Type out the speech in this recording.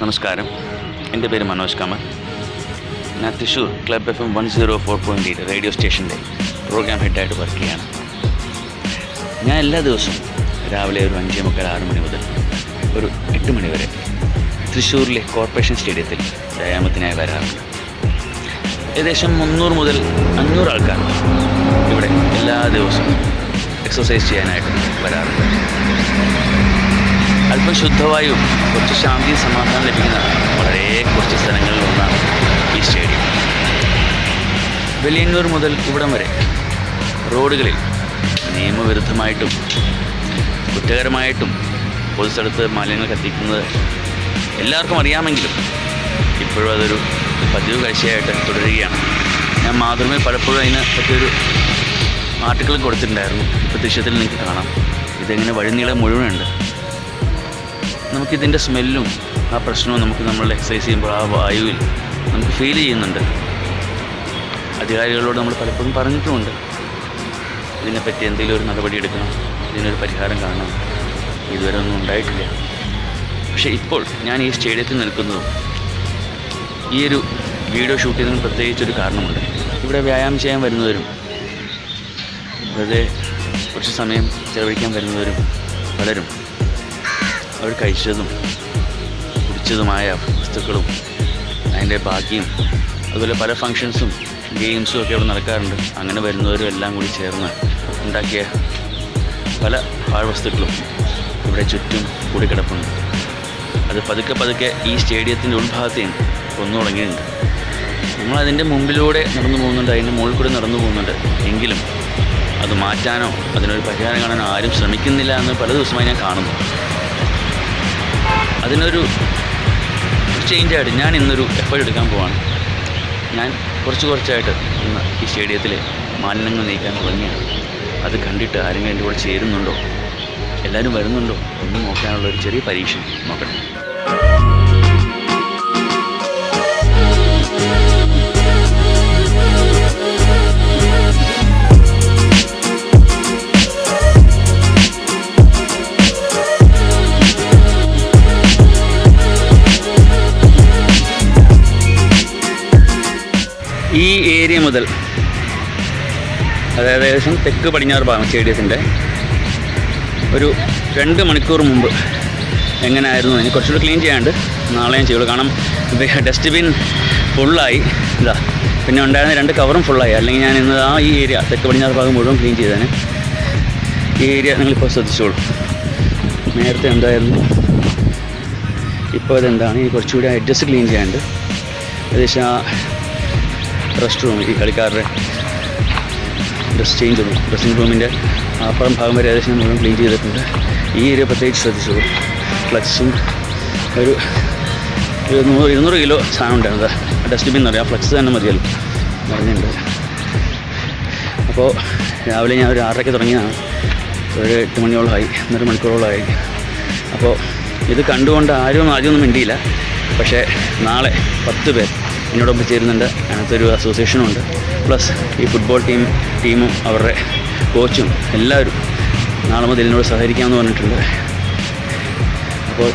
നമസ്കാരം, എൻ്റെ പേര് മനോജ് കമൽ. ഞാൻ തൃശ്ശൂർ ക്ലബ് FM 104.8 റേഡിയോ സ്റ്റേഷൻ്റെ പ്രോഗ്രാം ഹെഡായിട്ട് വർക്ക് ചെയ്യാണ്. ഞാൻ എല്ലാ ദിവസവും രാവിലെ ഒരു 5:45-6 മണി മുതൽ ഒരു 8 മണി വരെ തൃശ്ശൂരിലെ കോർപ്പറേഷൻ സ്റ്റേഡിയത്തിൽ വ്യായാമത്തിനായി വരാറുണ്ട്. ഏകദേശം 300 മുതൽ 500 ആൾക്കാർ ഇവിടെ എല്ലാ ദിവസവും എക്സസൈസ് ചെയ്യാനായിട്ട് വരാറുണ്ട്. അല്പം ശുദ്ധവായുവും കുറച്ച് ശാന്തിയും സമാധാനം ലഭിക്കുന്ന വളരെ കുറച്ച് സ്ഥലങ്ങളിൽ ഒന്നാണ് ഈ സ്റ്റേഡിയം. വെളിയന്നൂർ മുതൽ ഇവിടം വരെ റോഡുകളിൽ നിയമവിരുദ്ധമായിട്ടും കുറ്റകരമായിട്ടും പൊതുസ്ഥലത്ത് മാലിന്യങ്ങൾ കത്തിക്കുന്നത് എല്ലാവർക്കും അറിയാമെങ്കിലും ഇപ്പോഴും അതൊരു പതിവ് കാഴ്ചയായിട്ട് തുടരുകയാണ്. ഞാൻ മാതൃഭൂമിയിൽ പലപ്പോഴും അതിനെ പറ്റിയൊരു ആർട്ടിക്കിൾ കൊടുത്തിട്ടുണ്ടായിരുന്നു. ഇപ്പോൾ ദൃശ്യത്തിൽ നിങ്ങൾക്ക് കാണാം. ഇതെങ്ങനെ വഴിനീളം മുഴുവനുണ്ട്. നമുക്കിതിൻ്റെ സ്മെല്ലും ആ പ്രശ്നവും നമുക്ക് നമ്മൾ എക്സസൈസ് ചെയ്യുമ്പോൾ ആ വായുവിൽ നമുക്ക് ഫീൽ ചെയ്യുന്നുണ്ട്. അധികാരികളോട് നമ്മൾ പലപ്പോഴും പറഞ്ഞിട്ടുമുണ്ട്, ഇതിനെപ്പറ്റി എന്തെങ്കിലും ഒരു നടപടി എടുക്കണം, ഇതിനൊരു പരിഹാരം കാണണം. ഇതുവരെ ഒന്നും ഉണ്ടായിട്ടില്ല. പക്ഷേ ഇപ്പോൾ ഞാൻ ഈ സ്റ്റേഡിയത്തിൽ നിൽക്കുന്നതും ഈ ഒരു വീഡിയോ ഷൂട്ട് ചെയ്യുന്നതിന് പ്രത്യേകിച്ചൊരു കാരണമുണ്ട്. ഇവിടെ വ്യായാമം ചെയ്യാൻ വരുന്നവരും വെറുതെ കുറച്ച് സമയം ചെലവഴിക്കാൻ വരുന്നവരും പലരും അവർ കഴിച്ചതും കുടിച്ചതുമായ വസ്തുക്കളും അതിൻ്റെ ബാക്കിയും അതുപോലെ പല ഫങ്ഷൻസും ഗെയിംസും ഒക്കെ ഇവിടെ നടക്കാറുണ്ട്. അങ്ങനെ വരുന്നവരും എല്ലാം കൂടി ചേർന്ന് ഉണ്ടാക്കിയ പല പാഴ്വസ്തുക്കളും ഇവിടെ ചുറ്റും കൂടിക്കിടപ്പുണ്ട്. അത് പതുക്കെ ഈ സ്റ്റേഡിയത്തിൻ്റെ ഉൾഭാഗത്തേയും കൊന്നു തുടങ്ങിയിട്ടുണ്ട്. നമ്മളതിൻ്റെ മുമ്പിലൂടെ നടന്നു പോകുന്നുണ്ട്, അതിൻ്റെ മുകളിൽ കൂടെ നടന്നു പോകുന്നുണ്ട്. എങ്കിലും അത് മാറ്റാനോ അതിനൊരു പരിഹാരം കാണാനോ ആരും ശ്രമിക്കുന്നില്ല എന്ന് പല ദിവസമായി ഞാൻ കാണുന്നു. അതിനൊരു ചേഞ്ചായിട്ട് ഞാൻ ഇന്നൊരു എഫേർട്ട് എടുക്കാൻ പോവാണ്. ഞാൻ കുറച്ചായിട്ട് ഇന്ന് ഈ സ്റ്റേഡിയത്തിൽ മാലിന്യങ്ങൾ നീക്കാൻ തുടങ്ങിയാണ്. അത് കണ്ടിട്ട് ആരെങ്കിലും എൻ്റെ കൂടെ ചേരുന്നുണ്ടോ, എല്ലാവരും വരുന്നുണ്ടോ എന്ന് നോക്കാനുള്ള ഒരു ചെറിയ പരീക്ഷ നോക്കട്ടെ. ഈ ഏരിയ മുതൽ അതായത് ഏകദേശം തെക്ക് പടിഞ്ഞാറ് ഭാഗം സ്റ്റേഡിയത്തിൻ്റെ ഒരു 2 മണിക്കൂർ മുമ്പ് എങ്ങനെയായിരുന്നു ഇനി കുറച്ചുകൂടി ക്ലീൻ ചെയ്യാണ്ട് നാളെ ഞാൻ ചെയ്യുള്ളൂ. കാരണം ഡസ്റ്റ്ബിൻ ഫുള്ളായി, ഇതാ പിന്നെ ഉണ്ടായിരുന്ന 2 കവറും ഫുള്ളായി. അല്ലെങ്കിൽ ഞാൻ ഇന്ന് ഈ ഏരിയ തെക്ക് പടിഞ്ഞാറ് ഭാഗം മുഴുവൻ ക്ലീൻ ചെയ്തേനെ. ഈ ഏരിയ നിങ്ങളിപ്പോൾ ശ്രദ്ധിച്ചോളൂ. നേരത്തെ എന്തായിരുന്നു, ഇപ്പോൾ അതെന്താണ്, ഈ കുറച്ചുകൂടി അഡ്ജസ്റ്റ് ക്ലീൻ ചെയ്യാണ്ട്. ഏകദേശം ആ റെസ്റ്റ് റൂം, ഈ കളിക്കാരുടെ ഡ്രസ്സിങ് റൂമിൻ്റെ അപ്പുറം ഭാഗം വരെ ഏകദേശം മുഴുവൻ ക്ലീൻ ചെയ്തിട്ടുണ്ട്. ഈ ഏരിയ പ്രത്യേകിച്ച് ശ്രദ്ധിച്ചോളൂ. ഫ്ലക്സും ഒരു 200 കിലോ സാധനം ഉണ്ടായിരുന്നത് ഡസ്റ്റ്ബിൻ എന്ന് പറയാം. ഫ്ലക്സ് തന്നെ മതിയല്ലോ പറഞ്ഞിട്ടുണ്ട്. അപ്പോൾ രാവിലെ ഞാൻ ഒരു 6:30 തുടങ്ങിയതാണ്, ഒരു 8 മണിയോളമായി, 1.5 മണിക്കൂറോളമായി. അപ്പോൾ ഇത് കണ്ടുകൊണ്ട് ആദ്യമൊന്നും മിണ്ടിയില്ല. പക്ഷേ നാളെ 10 പേർ എന്നോടൊപ്പം ചേരുന്നുണ്ട്. അങ്ങനത്തെ ഒരു അസോസിയേഷനുണ്ട്. പ്ലസ് ഈ ഫുട്ബോൾ ടീമും അവരുടെ കോച്ചും എല്ലാവരും നാളെ മുതൽ എന്നോട് സഹകരിക്കാമെന്ന് പറഞ്ഞിട്ടുണ്ട്. അപ്പോൾ